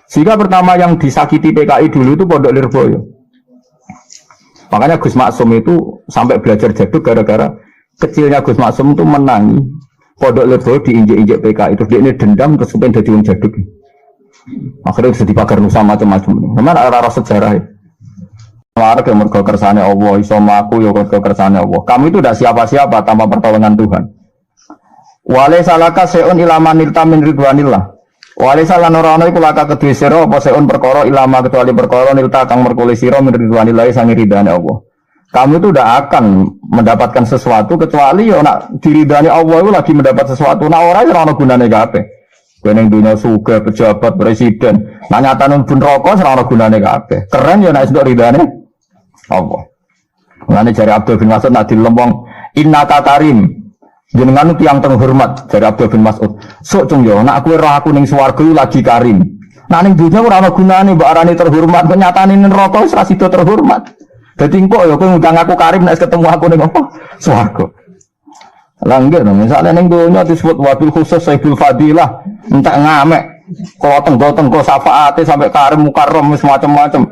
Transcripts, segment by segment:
Sehingga pertama yang disakiti PKI dulu itu Pondok Lirboyo. Makanya Gus Maksum itu sampai belajar jaduk gara-gara kecilnya Gus Maksum itu menangi Pondok Lirboyo diinjek-injek PKI. Terus dia ini dendam terus kepengen jadi wong jaduk. Akhirnya bisa dipagar nusa macam-macam. Memang arah sejarah ya. Warga yang mergo kersane Allah, iso mlaku ya mergo kersane Allah. Kamu itu tidak siapa-siapa tanpa pertolongan Tuhan. Wale salaka seun ilama nilta min ridwanillah. Wale salan ora ana iku laka kedue sira apa seun perkara ilama kecuali perkara nilta kang merkule sira min ridwanillah sange ridane Allah. Kamu itu tidak akan mendapatkan sesuatu kecuali ya nak diridani Allah itu lagi mendapat sesuatu. Nah ora ora ana gunane kabeh. Kowe ning dunya sugih pejabat presiden, nak nyatane bun rokok ora ana gunane kabeh. Keren ya nek entuk ridane Allah. Mulane jare Abdul bin Mas'ud nak dilempong innaka karim. Jenengan tiyang terhormat jare Abdul bin Mas'ud. Sok cung yo nak kowe roh aku ning swarga lagi karim. Nak ning dunya ora ana gunane mbok arani terhormat, kenyataane ning neraka wis ra sida terhormat. Dadi engko yo kowe ngundang aku karim nek ketemu aku ning apa? Swarga. Lah nggih to, misale ning dunya disebut wabil khusus saibul fadilah, entek ngamek. Kalau tenggo syafaate sampai karim mukarram wis macam-macam.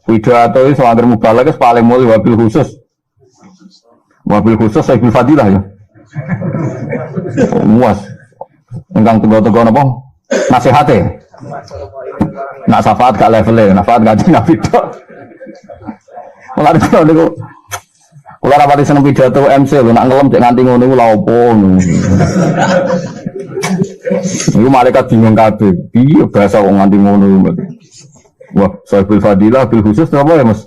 Pidato wis angger mubalagh wis paling mulih wabil khusus. Wabil khusus saibul fadilah ya. Muas. Engkang tenggo-tenggo napa? Nasihate. Nak syafaat gak level syafaat gak Nabi tok. Mulane kula niku kula rapati seneng pidato MC lho nak ngelem cek nganti ngono iku lha opo ngono. Iku malaikat bingung kabeh. Piye bahasa wong nganti ngono. Wah, saibul fadilah bil khusus apa ya, Mas?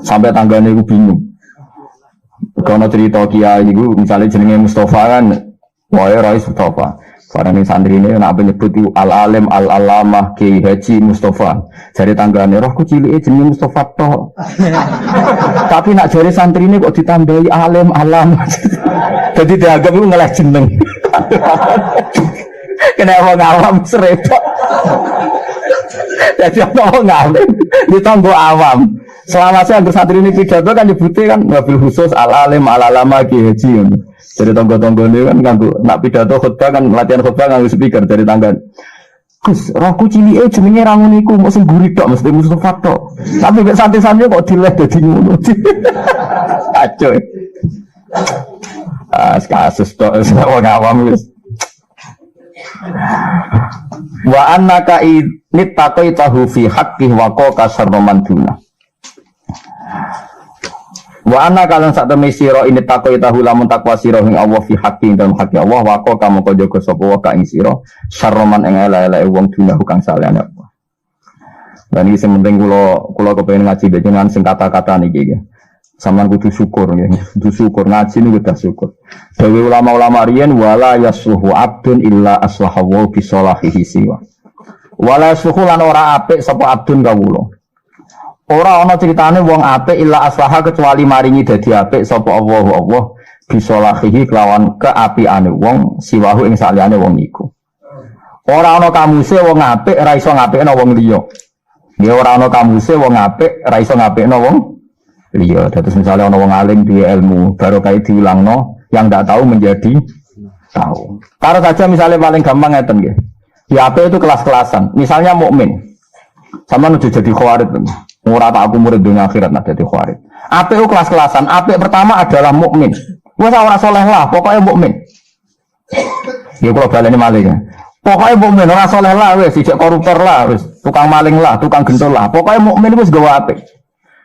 Sampai tanggane iku bingung. Kono cerita kiai niku misale jenenge Mustafa kan, wae Rais Mustafa. Barang santrine nek nyebut iku al-alim al-alamah Kiai Haji Mustafa. Jare tanggane rohku cilike jenenge Mustafa tok. Tapi nak jare santrine kok ditambahi alim alam. Dadi dianggap iku ngeleh jeneng. Kena wong awam serepot. Jadi orang alim ditambah awam. Selama saya bersantri ini pidato kan nyebutnya kan wabil khusus al-alim al-alama Kiai Haji. Jadi tonggo-tonggo ini kan nganggo nak pidato khutbah kan latihan khutbah nganggo speaker dari tangga. Gus, rohku cilike jenenge ra ngono iku mok sing guri tok mesti Mustafa tok. Tapi mek santai-santai kok dileh dadi ngono. Kacau. Kasus tok wong awam wis. Wa annaka nittaqaitahu fi haqqi wa qaqa sarman duna. Wa anna kalan sak temne sira ini taqaitahu lamun takwa sira ing Allah fi haqqi dalam haqqi Allah wa qaqa moko jaga sapa wa ka ing sira sarman ing elek-elek wong duna kang salehane apa. Lan iki sing penting kula kepengin ngaji dengan sing kata-kata niki nggih. Sampeyan kudu syukur nggih. Kudu syukur ngaji niku kudu syukur. Dewe ulama-ulama riyen wala yasluhu abdun illa aslahahu bi salahihi siwa. Wala yasluhu lan ora apik sapa abdun kawula. Ora ana critane wong apik illa aslaha kecuali maringi dadi apik sapa Allah bi salahihi kelawan keapiane wong siwahu ing saliyane wong iku. Ora ana kamuse wong apik ora iso ngapikno wong liya. Ya ora ana kamuse wong apik ora iso ngapikno wong liya. Terus misalnya ana wong alim duwe ilmu, baru kae diulangno, yang ndak tahu menjadi tahu. Taruh saja misalnya paling gampang ngeten nggih. Ya apik itu kelas-kelasan. Misalnya mukmin. Sama nuju jadi khawarij. Ora tak aku murid dunia akhirat nak jadi khawarij. Apik itu kelas-kelasan. Apik pertama adalah mukmin. Wes ora saleh lah, pokoknya mukmin. Ya kula baleni malih ya. Pokoknya mukmin ora saleh lah wis, sijak koruptor lah wis, tukang maling lah, tukang gentul lah. Pokoknya mukmin wis gawe apik.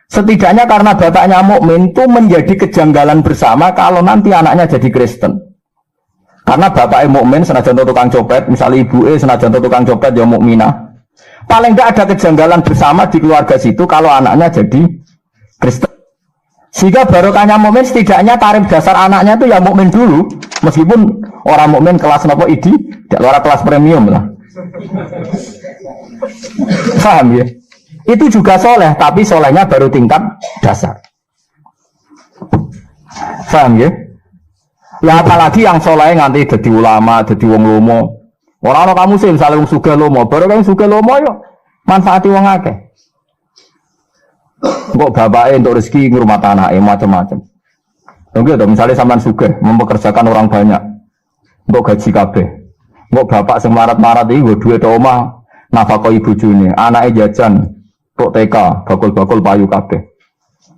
Setidaknya karena bapaknya mukmin itu menjadi kejanggalan bersama kalau nanti anaknya jadi Kristen. Karena bapaknya mukmin senajan tukang copet, misalnya ibunya senajan tukang copet ya mukminah. Paling tidak ada kejanggalan bersama di keluarga situ kalau anaknya jadi Kristen. Sehingga barokahnya mukmin setidaknya tarif dasar anaknya itu ya mukmin dulu, meskipun orang mukmin kelas nopo idi, tidak kelas premium lah. Paham ya? Itu juga soleh, tapi solehnya baru tingkat dasar. Paham ya? Ya apalagi yang soleh nganti jadi ulama, jadi wong lomo. Orang kamu sih misalnya wong sugih lomo, baru kan sugih lomo yo manfaati wong akeh. Kok bapake untuk rezeki ngurmat anake macam-macam. Oke, misalnya sampean sugih mempekerjakan orang banyak. Untuk gaji kabeh. Kok bapak sing marat-marat iki nggo dhuwit omah nafakoi bojone, anake jajan kok TK, bakul-bakul payu kabeh.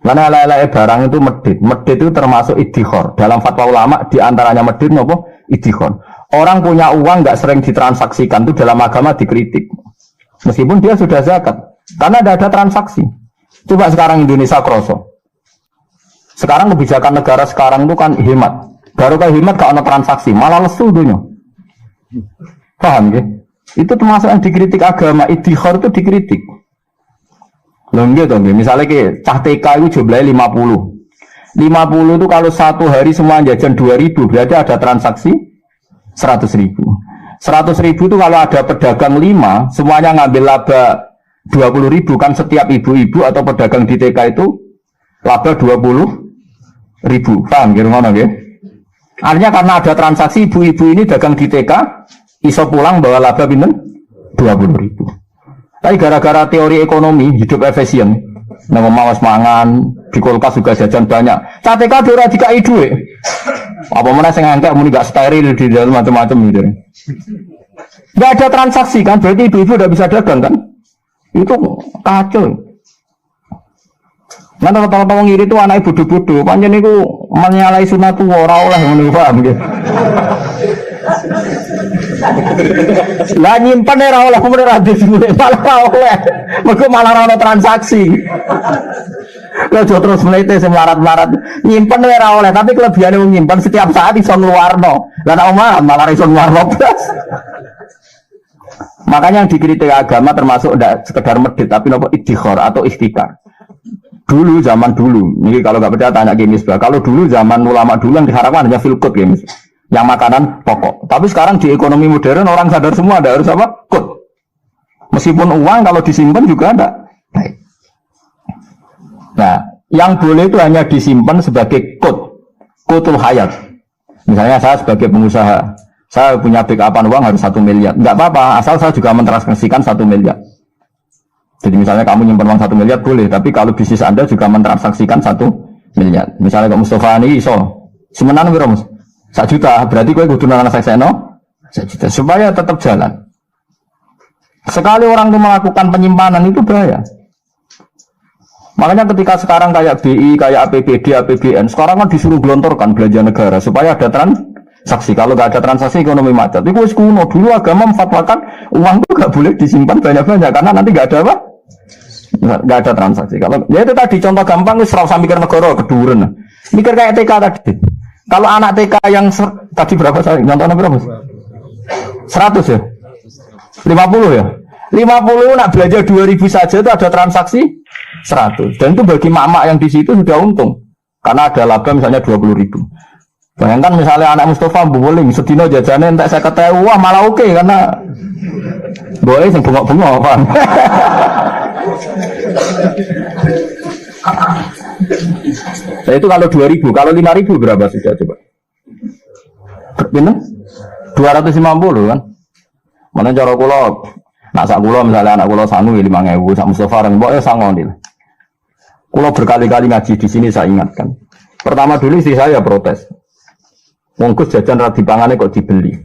Lan ala-ala barang itu medit. Medit itu termasuk iddikhar. Dalam fatwa ulama di antaranya medit napa? Iddikhar. Orang punya uang enggak sering ditransaksikan itu dalam agama dikritik. Meskipun dia sudah zakat. Karena tidak ada transaksi. Coba sekarang Indonesia kroso. Sekarang kebijakan negara sekarang itu kan hemat. Baru kayak hemat gak ada transaksi, malah lesu dunia. Paham ya? Itu termasuk yang dikritik agama. Iddikhar itu dikritik. Loh gitu, misalnya ke cah TK itu jumlahnya 50 itu kalau satu hari semua jajan 2.000 berarti ada transaksi 100.000 itu kalau ada pedagang 5 semuanya ngambil laba 20.000 kan setiap ibu-ibu atau pedagang di TK itu laba 20.000. Paham gimana ya? Artinya karena ada transaksi ibu-ibu ini dagang di TK iso pulang bawa laba pinten 20.000. Tapi gara-gara teori ekonomi hidup efisien, nang mawas mangan, di kulkas juga jajan banyak. CTK ora dikai dhuwit. Apa meneh sing angkek muni gak steril di dalam macam-macam gitu. Enggak ada transaksi kan, berarti ibu-ibu udah bisa dagang kan? Itu kacau. Nah, tau-tau wong iri itu anake bodho-bodho, pancen niku menyalahi sunat ora oleh ngono paham nggih. Lah nyimpen ora oleh kemudian radis malah ora oleh. Mergo malah ora transaksi. Lah terus melete sing melarat-melarat nyimpen ora oleh, tapi kelebihane wong nyimpen setiap saat iso ngluarno. Lah nek omah malah iso ngluarno blas. Makanya yang dikritik agama termasuk tidak sekedar medit tapi nopo iddikhar atau ikhtikar. Dulu zaman dulu, ini kalau nggak percaya tanya Gemis bah. Kalau dulu zaman ulama dulu yang diharapkan hanya feel good Gemis, yang makanan pokok. Tapi sekarang di ekonomi modern orang sadar semua ada harus apa? Good. Meskipun uang kalau disimpan juga ada. Baik. Nah, yang boleh itu hanya disimpan sebagai kutul hayat. Misalnya saya sebagai pengusaha, saya punya backupan uang harus 1 miliar. Nggak apa-apa, asal saya juga mentransaksikan 1 miliar. Jadi misalnya kamu nyimpan uang 1 miliar boleh, tapi kalau bisnis Anda juga mentransaksikan 1 miliar. Misalnya Kak Mustafa ini iso, semenan berapa Mus? 1 juta, berarti kowe kudu nang seksekno 1 juta supaya tetap jalan. Sekali orang itu melakukan penyimpanan itu bahaya. Makanya ketika sekarang kayak BI, kayak APBD, APBN, sekarang kan disuruh gelontorkan belanja negara supaya ada transaksi. Kalau nggak ada transaksi ekonomi macet. Itu wis kuno. Dulu agama memfatwakan uang itu nggak boleh disimpan banyak-banyak karena nanti nggak ada apa? Nggak ada transaksi. Kalau ya itu tadi contoh gampang wis ora usah mikir negara keduren. Mikir kayak TK tadi. Kalau anak TK yang tadi berapa saya? Contohnya berapa? 100 ya? 50 ya? 50 nak belanja 2.000 saja itu ada transaksi 100. Dan itu bagi mak-mak yang di situ sudah untung. Karena ada laba misalnya 20.000. Bayangkan misalnya anak Mustafa boleh sedino jajannya entek 50.000, wah malah oke karena boleh sing bengok-bengok kan. Nah, itu kalau 2.000, kalau 5.000 berapa sudah coba? Bener? 250 kan? Mana cara kula? Nak sak kula misalnya anak kula sanu 5.000, sak Mustafa orang mbok ya sangon iki. Kula berkali-kali ngaji di sini saya ingatkan. Pertama dulu istri saya protes. Mongkus jajan ra dipangane kok dibeli.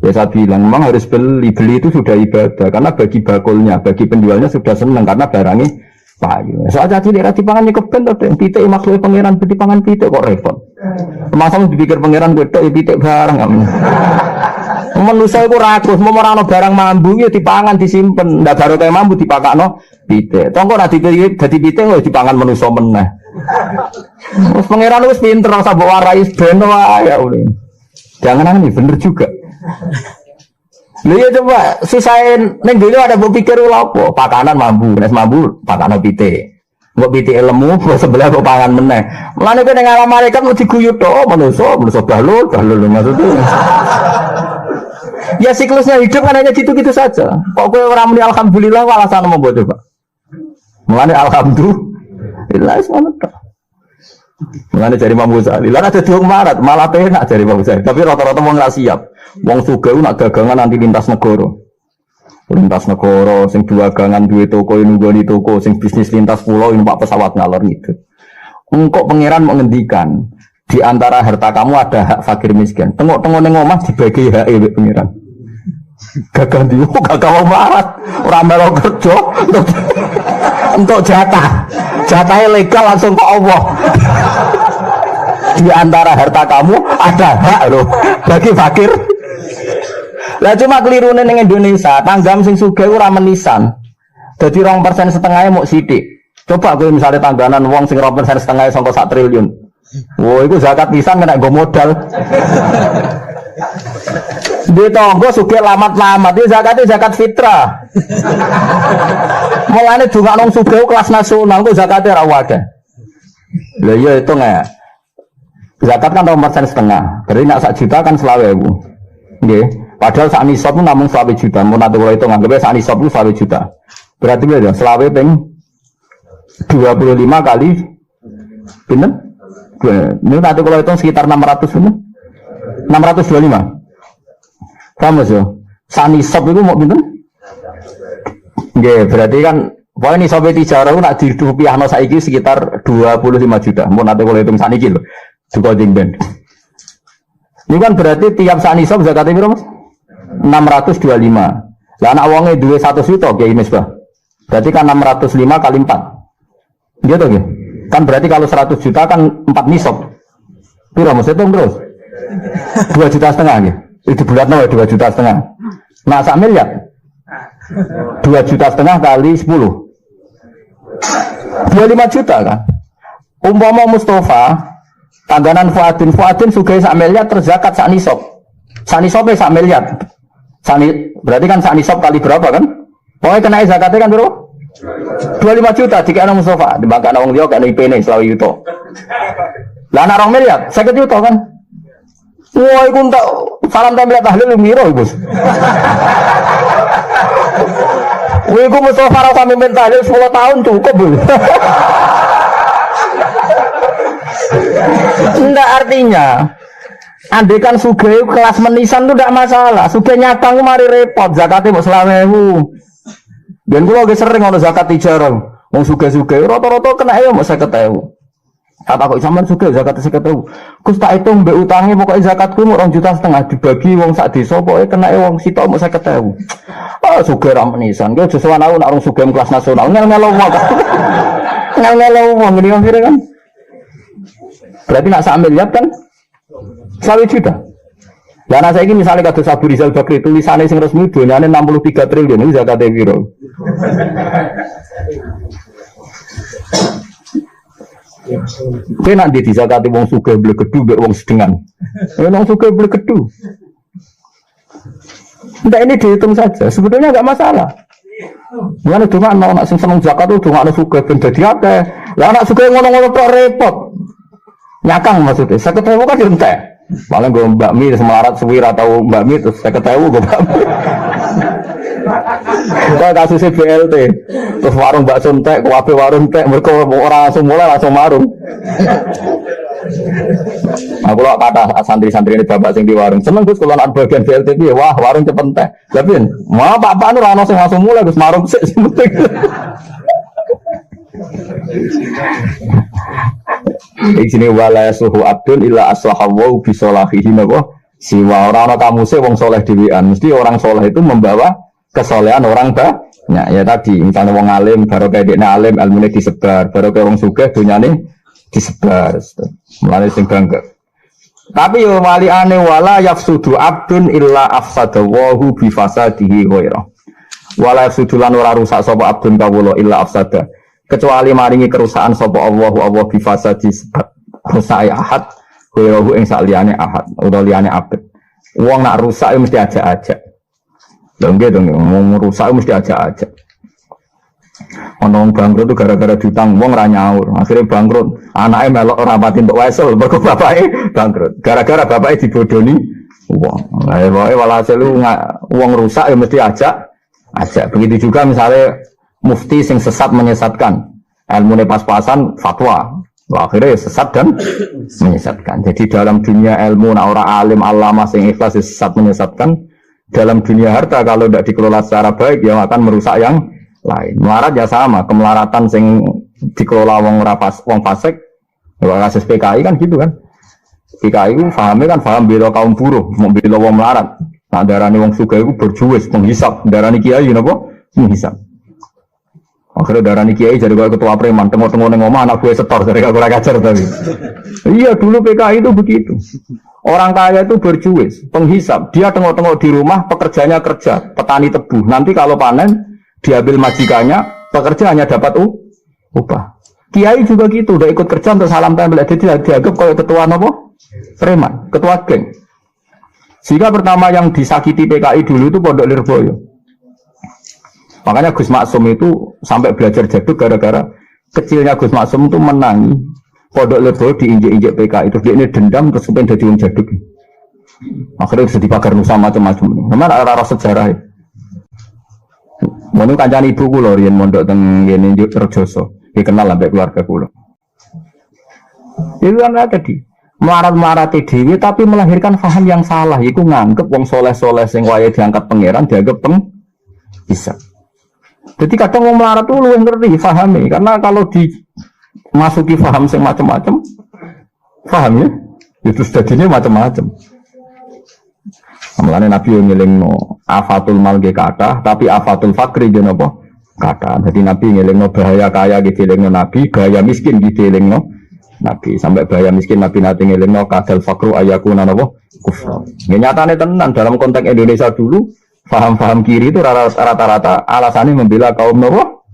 Ya saya bilang memang harus beli itu sudah ibadah karena bagi bakulnya, bagi penjualnya sudah senang karena barangnya payu. Soal caci ra dipangan keben to, pitik maksudnya pangeran dipangan pitik kok repot. Masa dipikir pangeran kowe tok pitik barang. Manusia iku rakus, mau ora ana barang mambu ya dipangan disimpen. Ndak baru kaya mambu dipakakno pitik. Tongko ra dipikir dadi pitik kok dipangan manusa meneh. Wes pangeran wis pinter ora usah mbok warai ben wae ya udah. Jangan-jangan bener juga. Lha ya coba sisain ning dhewe ada mbok pikir lho apa? Pakanan mambu, nek mambu pakakno pitik. Mbok pitik lemu kok sebelah kok pangan meneh. Mulane kowe ning alam malaikat mesti diguyut tok manusa bahlul maksudnya. Ya siklusnya hidup kan hanya gitu-gitu saja. Kok kowe ora muni alhamdulillah alasan mau mbok coba. Mulane alhamdulillah semono tok. Mulane jari Imam Ghazali, lan ada diung marat, malah penak jari Imam Ghazali. Tapi rata-rata wong ora siap. Wong sugih nak dagangan nanti lintas negara. Lintas negara sing dagangan duwe toko nunggoni toko, sing bisnis lintas pulau numpak pesawat ngalor gitu. Engkok pangeran mau ngendikan, di antara harta kamu ada hak fakir miskin. Tengok-tengok ning omah dibagi hak e pangeran. Gagah ndi? Gagah wong melarat. Ora melo kerja untuk jatah. Jatahnya legal langsung ke Allah. Di antara harta kamu ada hak loh bagi fakir. Lah cuma keliru ning Indonesia, tanggam sing sugih ora menisan. Dadi 2,5% mau sithik. Coba kowe misalnya tangganan wong sing 2,5% sangka 1 triliun. Wo iku zakat pisan kena nggo modal. Di tonggo sugih lamat-lamat iki zakate zakat fitrah. Mulane dongakno sugih kelas nasional kok zakate ra akeh. Lah iya itu nggak. Zakat kan 2,5%. Berarti nak 1 juta kan 20.000. Nggih. Padahal sak nisab itu namung 20 juta. Mun ate kula itu nganggep sak nisab itu 20 juta. Berarti lho 20 ping 25 kali pinten? Ini nanti kalau itu sekitar 600 pinten? 625. Paham Mas yo? Sak nisab itu mau pinten? Nggih, berarti kan pokoke nisab tijarah nak dirupiahno saiki sekitar 25 juta. Mun nanti kalau hitung sakniki lho. Juga jengben. Ini kan berarti tiap sak nisab zakate piro Mas? 625. Lah anak wonge duwe 100 juta Kiai Misbah. Berarti kan 605 kali 4. Gitu nggih. Kan berarti kalau 100 juta kan 4 nisab. Piro Mas hitung terus? 2,5 juta nggih. Itu bulatno 2,5 juta. Nah, sak miliar. 2,5 juta kali 10. 25 juta kan. Umpama Mustafa tangganan Fuadin sugih sak miliar terzakat sak nisab. Sak nisabe sak miliar. Berarti kan sak nisab kali berapa kan? Pokoknya kena zakatnya kan bro? 25 juta jika anak Mustafa dibangkan orang dia kena IP-nya selawi yuto. Lah anak 2 miliar 50 juta kan? Wah itu tak salam tempel tahlil miro bos. Wah itu Mustafa rasa mimpin tahlil 10 tahun cukup bos. Enggak artinya andekan sugih kelas menisan itu tidak masalah. Sugih nyatang mari repot zakatnya mau 20.000. Dan kula ge sering ono zakat tijarah. Wong sugih-sugih rata-rata kena ya mau 50.000. Kata kok sampean sugih zakat 50.000. Gus tak hitung mbek utange pokoke zakatku mau 2,5 juta dibagi wong sak desa pokoke kena wong sitok mau 50.000. Ah sugih ra menisan. Ki aja sowan aku nek orang sugih kelas nasional ngel-ngelo wong. Ngel-ngelo wong ngene kira kan. Berarti nak sak miliar kan 20 juta. Lah ana saiki misale kados Abu Rizal Bakri tulisane sing resmi donyane 63 triliun iki zakate piro? Kena di zakate wong sugih blegedu mbek wong sedengan. Wong sugih blegedu. Entah ini dihitung saja, sebetulnya enggak masalah. Mulane cuma ana sing seneng zakat itu cuma ana sugih ben dadi akeh. Lah anak sugih ngono-ngono tok repot. Nyakang maksudnya, 50.000 kan direntek. Malah gue Mbak Mi semelarat suwira atau Mbak Mi terus 50.000 gue Mbak Mi. Kayak kasusnya BLT, terus warung bakso entek, kuabe warung entek, mereka orang langsung mulai langsung marung. Aku lo kata santri-santri ini bapak sing di warung, seneng Gus kalau nak bagian BLT dia, wah warung cepet entek. Tapi, mau pak nu rano sing langsung mulai Gus marung sih sebentar. Di sini wala suhu abdun illa aslahawu bisolahihi nabo. Siwa orang kamu sih wong soleh diwian. Mesti orang soleh itu membawa kesolehan orang banyak. Ya tadi misalnya wong alim baru kayak dia alim ilmunya disebar. Baru kayak wong sugih dunyane disebar. Mulane sing bangga. Tapi yo wali ane wala yafsudu abdun illa afsadawahu bifasadihi ghairah. Wala yafsudu lan ora rusak sapa abdun kawula illa afsada. Kecuali maringi kerusakan sapa Allah bifasadi rusak ahad ghairahu ing saliyane ahad utawa liyane abad. Wong nak rusak mesti ajak-ajak. Lha nggih to wong rusak mesti ajak-ajak. Ono wong bangkrut itu gara-gara diutang wong ra nyaur. Akhire bangkrut, anake melok ora pati entuk wesel mergo bapake bangkrut. Gara-gara bapake dibodoni wong. Lah wae walhasil wong rusak ya mesti ajak. Begitu juga misalnya mufti sing sesat menyesatkan, ilmune pas-pasan fatwa, akhirnya sesat dan menyesatkan. Jadi dalam dunia ilmu, orang alim alama sing ikhlas sesat menyesatkan. Dalam dunia harta kalau tidak dikelola secara baik, yang akan merusak yang lain. Melarat ya sama, kemelaratan sing dikelola wong fasik, kasus PKI kan gitu kan. PKI itu pahamnya kan paham bela kaum buruh, mau bela wong melarat. Nah, darani wong sugih iku berjuwis penghisap, darani kiai napa? Penghisap. Akhirnya darani kiai jadi ketua preman, tengok-tengok ning omah anak gue setor dari aku ngajar tapi. Iya, dulu PKI itu begitu. Orang kaya itu berjuwis, penghisap. Dia tengok-tengok di rumah, pekerjanya kerja, petani tebu. Nanti kalau panen, diambil majikannya, pekerja hanya dapat upah. Kiai juga gitu, udah ikut kerja untuk salam tempel. Jadi dianggap kalau ketua nopo preman, ketua geng. Sehingga pertama yang disakiti PKI dulu itu Pondok Lirboyo. Makanya Gus Maksum itu sampai belajar jaduk gara-gara kecilnya Gus Maksum itu menangi Pondok Lirboyo diinjek-injek PKI. Terus dia ini dendam terus kemudian jadi wong jaduk. Akhirnya bisa dipagar nusa macam-macam. Memang arah sejarah. Mau kancane ibu kula riyen mondok teng ngene Rejoso. Dikenal sampai keluarga kula. Itu kan tadi melarat-melarat dewi tapi melahirkan paham yang salah. Iku nganggep wong soleh-soleh sing wayahe diangkat pangeran dianggap bisa. Jadi kadang wong melarat tuh luwih ngerti pahami karena kalau dimasuki paham sing macam-macam paham ya itu jadinya macam-macam. Mulane Nabi yo ngelingno afatul mal ge kathah tapi afatul fakri ge napa kathah. Dadi Nabi ngelingno bahaya kaya ge dilingno Nabi, bahaya miskin ge dilingno Nabi. Sampai bahaya miskin Nabi nate ngelingno kadal fakru ayakuna napa kufra. Nggih nyatane tenan dalam konteks Indonesia dulu paham-paham kiri itu rata-rata alasannya membela kaum napa?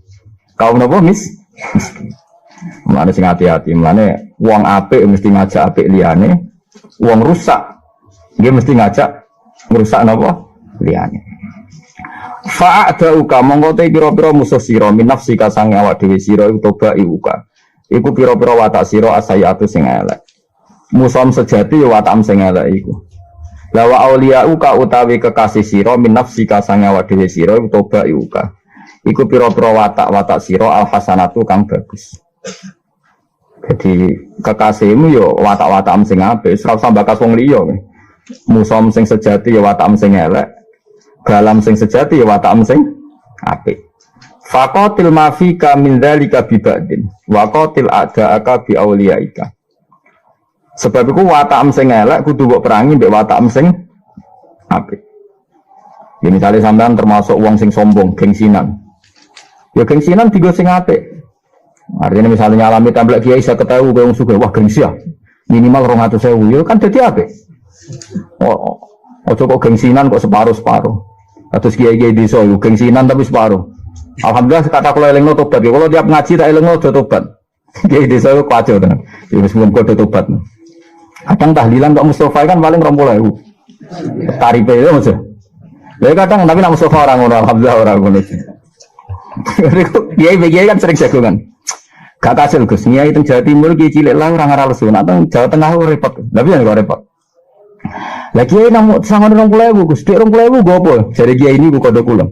Kaum napa miskin. Mulane sing hati-hati, mulane wong apik mesti ngajak apik liyane, wong rusak nggih mesti ngajak merusak napa liyane. Fa'adauka mongko te pira-pira musuh sira min nafsika sang awak dhewe sira iku toba iuka. Iku pira-pira watak sira asayatu sing elek. Musuh sejati ya watak sing elek iku. Lawa auliyauka utawi kekasih sira min nafsika sang awak dhewe sira iku toba iuka. Iku pira-pira watak sira alhasanatu kang bagus. Jadi kekasihmu ya watak-watak sing apik, ora usah bakas wong liya. Musom sing sejati ya watak sing elek, galam sing sejati ya watak sing apik. Faqatil mafika min dzalika bi ba'din wa qatil a'da'aka bi auliyaika. Sebab iku watak sing elek kudu mbok perangi mbek watak sing apik. Ya misale sampean termasuk wong sing sombong, gengsinan. Ya gengsinan digo sing apik. Artinya misalnya alami tampil kiai saya ketahui wong sugih wah gengsi ya. Minimal 200.000 ya kan dadi apik. Ojo kok gengsinan kok separuh-separuh. Terus kiai-kiai desa yo gengsinan tapi separuh. Alhamdulillah kata kula elingno tobat. Kalau tiap ngaji tak elingno do tobat. Kiai desa kok kacau tenan. Ya wis mun kok tobat. Kadang tahlilan kok Mustofa kan paling 20.000. Tarife yo Mas. Lah kadang tapi nek Mustofa ora ngono alhamdulillah ora ngono. Kiai kan sering jagongan. Gak kasil Gus, nyai teng Jawa Timur ki cilik lah ora ngarah lesu. Nek teng Jawa Tengah repot. Tapi ya kok repot. Lah kiai nang sangon 20.000 Gus, dik 20.000 go apa? Jare kiai ini ku kodho kula.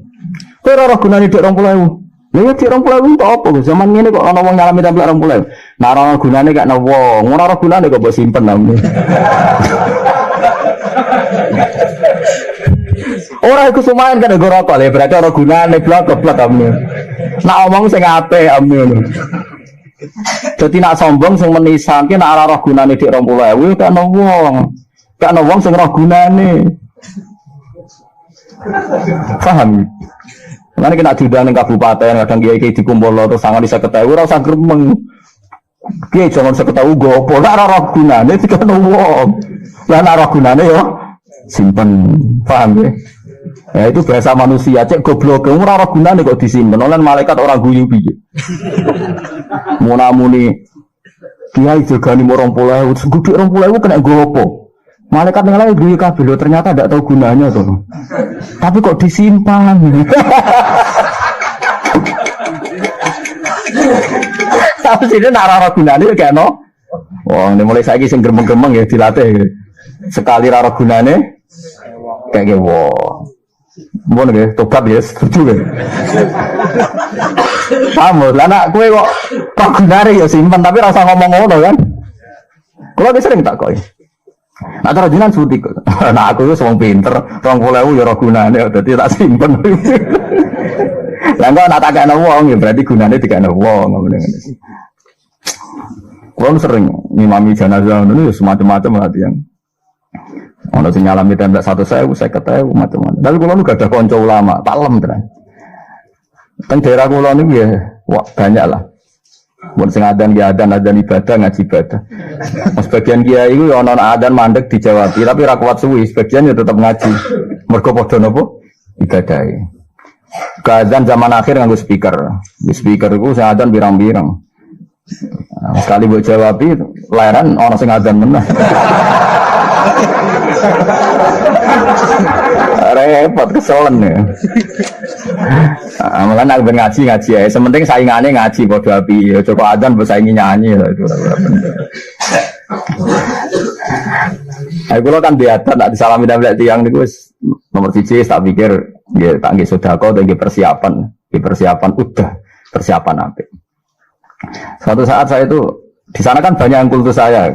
Kowe ora gunane dik 20.000. Lha ya dik 20.000 kok apa Gus? Zaman ngene kok ana wong nyalami tampil 20.000. Nah ora gunane gak ana wong, ora gunane kok mbok simpen namne. Ora iku sumayan kan nggo rokok lho, berarti ora gunane blok-blok amne. Nak omong sing apik amne. Dadi nak sombong sing menisanke nak ora roh gunane dik 20.000 kan ana wong. Kan ana wong sing roh gunane. Paham? Lan kena diundang ning kabupaten kadang kiai-kiai dikumpul terus sangon 50.000 ora usah gremeng. Kiai jangan 50.000 go apa nak ora roh gunane dik ana wong. Lah nak roh gunane yo simpen. Paham ya? Ya itu bahasa manusia, cek goblok, ora ora gunane kok disimpen. Lan malaikat orang guyu piye. Munamuni kiai jagani 20.000, gudhe 20.000 kena nggo apa? Malaikat yang lain guyu kabeh lho ternyata ndak tahu gunanya to. Tapi kok disimpan. Tapi sini nak ora gunane gak ono. Wah, mulai saiki sing gremeng-gremeng ya dilatih. Sekali ora gunane kayak wah. Mbon nggih tobat ya setuju nggih. Kamu lah nak kowe kok gunane ya simpen tapi ora usah ngomong ngono kan. Kulo wis sering tak kok. Nah terus jenengan suti kok. Nah aku wis wong pinter, 20.000 ya ora gunane dadi tak simpen. Lah kok nak tak kene wong ya berarti gunane dikene wong ngene. Kulo sering ngimami jenazah ngono ya semacam-macam latihan. Ono sing nyalami tembak 100.000, 50.000 macam-macam. Tapi kula nu gak ada kanca ulama, taklem tenan. Teng daerah kula niku ya, wah banyak lah. Mun sing adan ibadah ngaji ibadah. Sebagian kiai iku ya ana adan mandek dijawab, tapi ra kuat suwi, sebagian ya tetap ngaji. Mergo padha napa? Ibadahe. Keadaan zaman akhir nganggo speaker. Di speaker iku sing adan pirang-pirang. Nah, sekali buat jawab lairan orang sing adan meneh. Repot keselen ya. Malah nak ngaji ya. Sementing saingannya ngaji bodoh api. Coba adzan bersaingi nyanyi lah itu. Aku lo kan biasa nak disalami dan melihat tiang niku nomor 1 tak pikir dia tak nggih sedekah dan persiapan udah persiapan apik. Suatu saat saya itu di sana kan banyak yang kultus saya.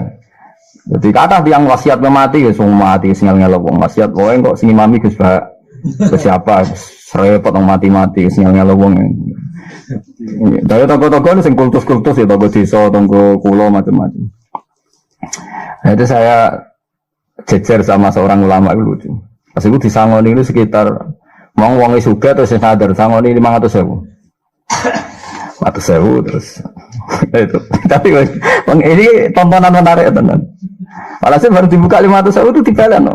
Jadi kata yang wasiat mati ya semua mati sinyalnya wong wasiat wong kok sing imami Gus Ba siapa repot wong mati sinyalnya wong. Dari toko-toko sing kultus ya toko desa, toko kulo macam-macam. Nah, itu saya jejer sama seorang ulama itu lucu. Pas itu disangoni itu sekitar mau wonge suga terus sadar sangoni 500.000. 100.000 terus itu. Tapi ini tontonan menarik tenan. Walhasil baru dibuka 500.000 itu dibalen.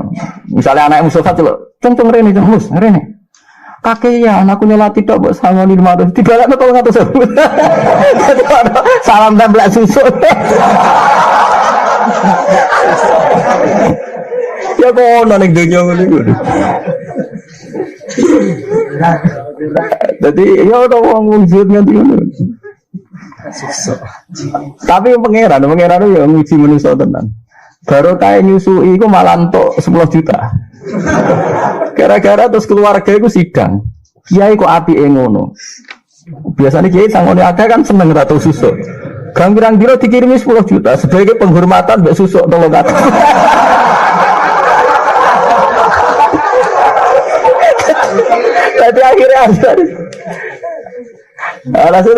Misalnya anak Mustafa celuk, "Cung rene, Mus, rene." Kakek ya, anakku nyolati tok mbok sangoni 500. Dibalen kok 100.000. Salam templek susu. Ya kono ning donya ngene iku. Jadi ya udah wong wujud nganti ngono. Tapi pangeran itu ya nguji manusia tenan. Baru kayak nyusui iku malah entuk 10 juta. Gara-gara terus keluarga iku sidang. Kiai kok apike ngono. Biasanya kiai sangone akeh kan seneng ra tau susuk. Gang pirang dikirimi 10 juta sebagai penghormatan mbek susuk tolong kata. Jadi akhirnya ada. Alhasil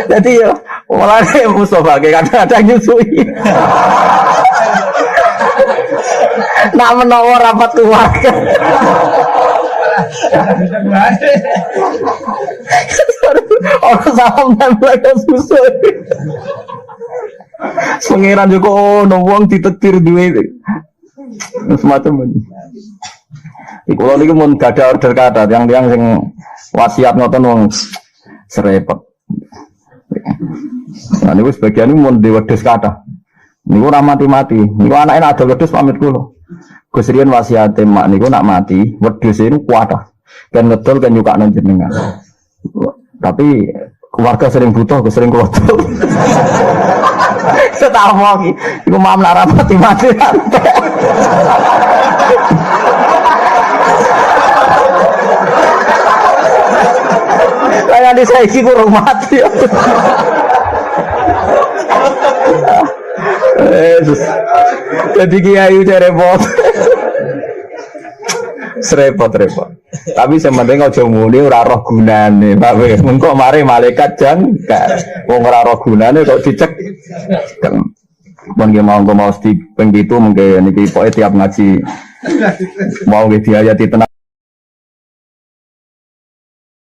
jadi ya malah Mustafa kadang-kadang nyusui. Nak menawa rapat keluarga. Orang salam template susu. Pengiran juga wong ditetir duwe. Semacam ini. Kalau ini mau gak ada order kata, yang sing wasiat ngoten wong serepot. Nah ini sebagian ini mau diwedes kata. Ini ora mati-mati. Ini anaknya ada wedes pamit kulo. Kusrian wasiat mak niku nak mati, wedhus ini kuat. Kan ngedol kan juga jenengan. Tapi keluarga sering butuh, sering klothol. Setahun lagi, iku mam nak mati. Kayak di saiki kurang mati. Jadi kiai udah repot. Repot. Tapi sementing aja muni ora roh gunane, Pak wis. Mengko mari malaikat jangkar. Wong ora roh gunane kok dicek. Mun ge mau di ping 7 mengke niki pokoke tiap ngaji mau ge diayati tenan.